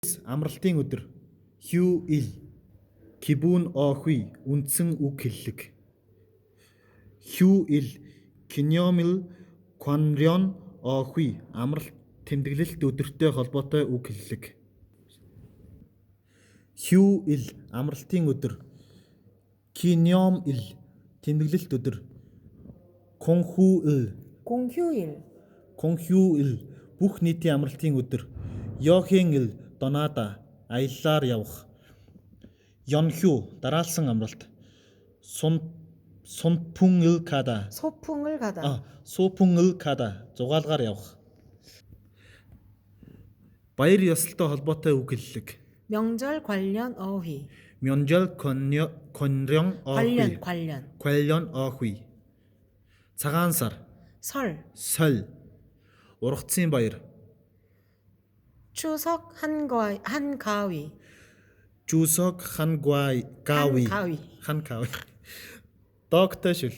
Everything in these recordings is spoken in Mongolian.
Амралтын өдөр. Хүү ил. Кибүүн оохүй. Үндсэн үг хэллэг. Хүү ил. Киньомил Конрион оохүй. Амралт тэмдэглэлт өдөртэй холбоотой үг хэллэг. Хүү ил. Амралтын өдөр. Киньом ил. Тэмдэглэлт өдөр. Конхүү ил. 공휴일, Конхүү ил. Бүх нийтийн амралтын өдөр. Йохен ил. Донада. Аяллаар явах. Йонхүү. Дараалсан амралт. Сунпун ил када. 소풍을 가다, Суупун ил када. Зугаалгаар явах. Баяр ёслолтой холбоотой үг хэллэг. 명절 관련 어휘, Мёнжол конрён оохүй. 관련, 관련 оохүй. Цагаан сар. 설, Соль. Ургацын баяр. 추석 한가위, Жусок хангвай гави. 한가위, Хангави. Догтой шил.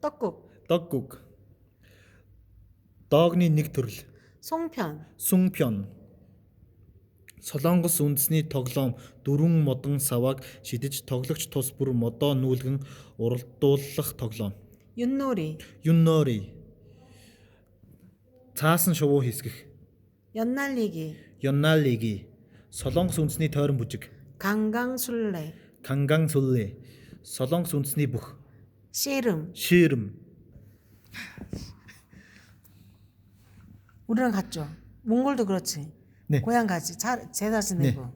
떡국, Доггуг. Доогны нэг төрөл. 송편, Сүнпён. Солонгос үндэсний тоглоом дөрвөн модон савааг шидэж тоглогч тус бүр модоо нүүлгэн уралдуулах тоглоом. 윷놀이, Юннори. Цаасан шувуу хийсгэх. 연날리기, Йонналиги. Солонгос үндэсний тойрон бүжиг. 강강술래, Канган сүллээ. Солонгос үндэсний бүх. 씨름. Ширэм. 우리랑 같죠? 몽골도 그렇지. 네. 고향 가지. 제사 지내고.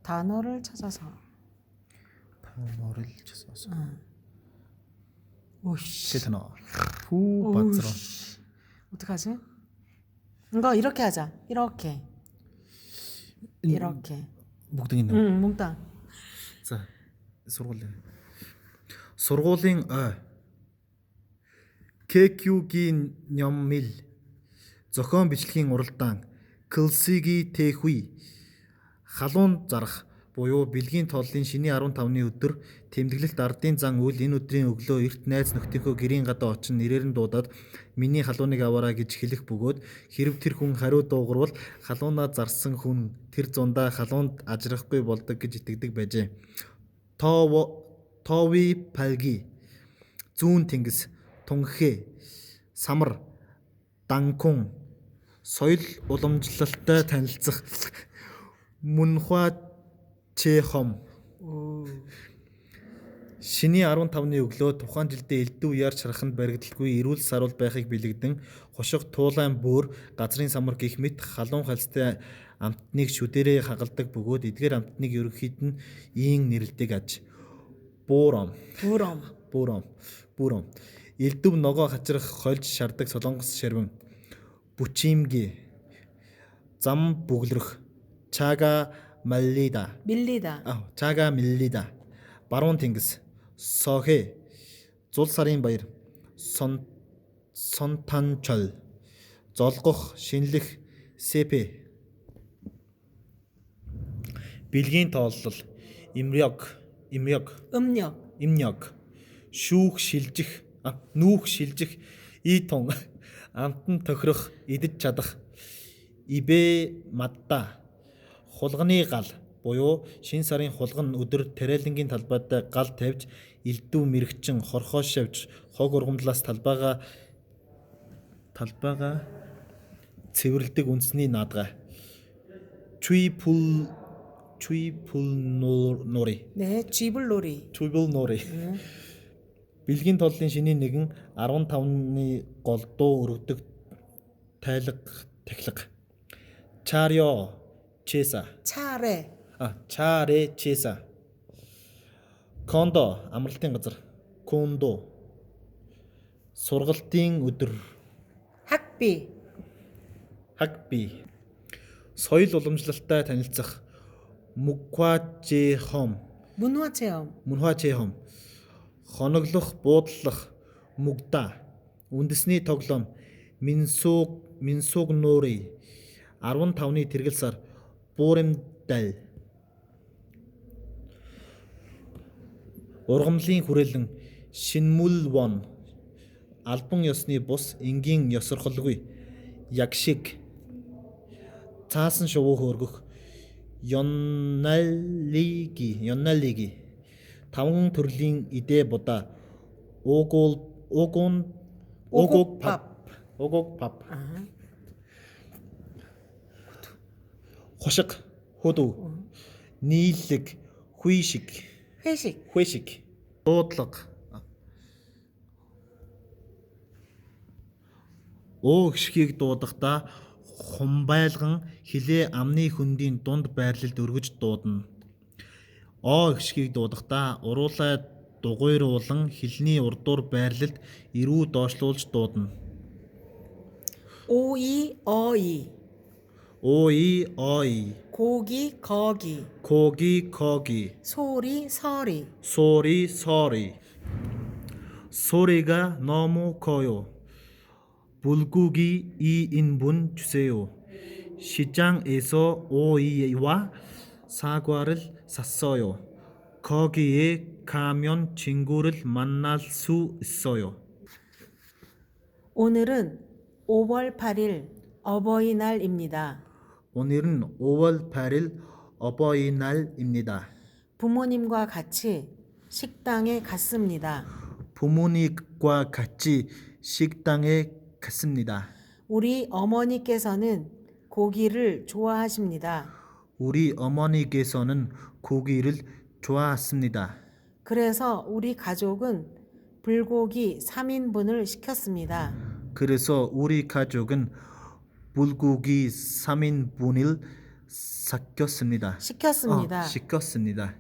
단어를 찾아서. 단어를 찾아서. 오씨. 단어. 후 받으러. 어떡하지? 이거 이렇게 하자. 이렇게. 이렇게. Бүгд ингэ. 응, 몽땅. За. Сургуулийн ой. KQ-гийн нёммил. Зохион бичлэгийн уралдаан. Кэлсиги тэхүй. Халуун зарах буюу бэлгийн тооллын шиний 15-ны өдөр тэмдэглэлт ардын зан үйл энэ өдрийн өглөө эрт найз нөхдийнхөө гэрийн гадаа очин нэрээр нь дуудаад миний халууныг аваарай гэж хэлэх бөгөөд хэрэв тэр хүн хариу дуугарвал халуунаа зарсан хүн тэр зундаа халуунд ажрахгүй болдог гэж итгэдэг байжээ. Тови палги. Зүүн тэнгис, тунхэ, самар, данкун. Соёл уламжлалтай танилцах. Мунхва чехом. Шиний 15-ны өглөө тухайн жилдээ элдв яарч хараханд баригдалгүй эрүүл саруул байхыг бэлэгдэн хошиг туулайн бөөр газрын самар гих мэт халуун хальстай амтныг шүдэрээ хагалдаг бөгөөд эдгээр амтныг ерөнхийд нь ийн нэрлэдэг аж. Бууром. Элдв ногоо хачрах хольж шардаг солонгос ширвэн. Бүчимги. Зам бүглэрэх. Чага 밀리다. Чага 밀리다. Баруун тэнгис. Сохэ. Зул сарын баяр. Сонтанчол. Золгох, шинэлэх. Сэпэ. Бэлгийн тооллол. Имрёг. Имнёг. Шүүх шилжих. Нүүх шилжих. Итон. Амтан тохирох, идэж чадах. Ибэ матта. Хулганы гал буюу шинэ сарын хулган өдөр тариалангийн талбайд гал тавьж элдв мэрэгчин хорхоо шавж хог ургамлаас талбайгаа цэвэрлдэг үндэсний наадгай. Чуйпул нури. 네, 쥐불놀이. Бэлгийн тооллын шиний нэгэн 15-ны голдуу өргөдөг тахилга. Чарио чеса. 차례, Чаре чеса. Кондо амралтын газар. Кондо. Сургалтын өдөр. 학비, Соёл уламжлалтай танилцах. Муквачехом. 문화체험, Хоноглох, буудлах. Мугда. Үндэсний тоглоом. Минсуг нури. 15-ны тэргэл сар. Буурэмдал. Ургамлын хүрээлэн шинмүлвон албан ёсны бус энгийн ёсорхолгүй яг шиг цаасан шувуу хөөргөх ённалиги таван төрлийн идэ будаа уугуг пап хошиг хөдөө нийлэг 회식. дуудлага оо гიშгийг дуудахдаа хумбайлган хилээ амны хөндийн дунд байрлалд өргөж дуудана. Оо гიშгийг дуудахдаа уруулай дугуйруулан хилний урдуур байрлалд эрүү доошлуулж дуудана. 오이 어이. 오이 어이 고기 거기. 고기 거기 소리 서리. 소리 소리 소리가 너무 커요. 불고기 2인분 주세요. 시장에서 오이와 사과를 샀어요. 거기에 가면 친구를 만날 수 있어요. 오늘은 5월 8일 어버이날입니다. 오늘은 5월 8일 어버이날입니다. 부모님과 같이 식당에 갔습니다. 부모님과 같이 식당에 갔습니다. 우리 어머니께서는 고기를 좋아하십니다. 우리 어머니께서는 고기를 좋아했습니다. 그래서 우리 가족은 불고기 3인분을 시켰습니다. 그래서 우리 가족은 불고기 3인분을 시켰습니다. 시켰습니다. 시켰습니다.